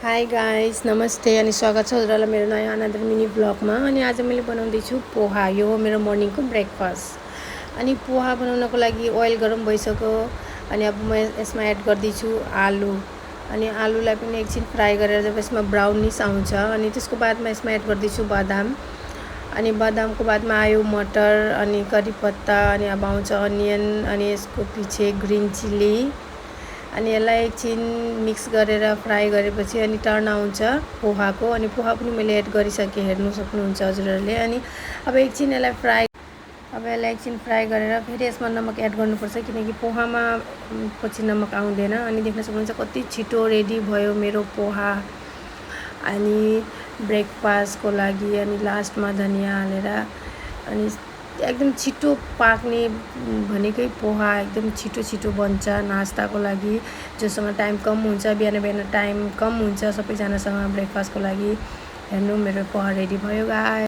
High guys नमस्ते अनि स्वागत छ हजुरहरूलाई मेरो नयाँ अनदर मिनी ब्लगमा। अनि आज मैले बनाउँदैछु पोहा। यो हो मेरो मर्निङको ब्रेकफास्ट। अनि पोहा बनाउनको लागि ओइल गरम भइसक्यो। अनि अब म यसमा एड गर्दैछु आलु। अनि आलुलाई पनि एकछिन फ्राई गरेर जब यसमा ब्राउनिस आउँछ अनि त्यसको बादमा यसमा एड गर्दैछु बादाम। अनि बादामको बादमा आयो मटर अनि करी पत्ता अनि अब आउँछ अनियन अनि यसको पछि ग्रिन चिल्ली। अनि यसलाई एकछिन मिक्स गरेर फ्राई गरेपछि अनि टर्न आउँछ पोहाको। अनि पोहा पनि मैले एड गरिसकेँ, हेर्नु सक्नुहुन्छ हजुरहरूले। अनि अब एकछिन यसलाई फ्राई गरेर फेरि यसमा नमक एड गर्नुपर्छ, किनकि पोहामा पछि नमक आउँदैन। अनि देख्न सक्नुहुन्छ कति छिटो रेडी भयो मेरो पोहा अनि ब्रेकफास्टको लागि। अनि लास्टमा धनिया हालेर अनि एकदम छिटो पाक्ने भनेकै पोहा एकदम छिटो बन्छ नास्ताको लागि, जोसँग टाइम कम हुन्छ। बिहान टाइम कम हुन्छ सबैजनासँग ब्रेकफास्टको लागि। हेर्नु मेरो पोहा रेडी भयो गाइस।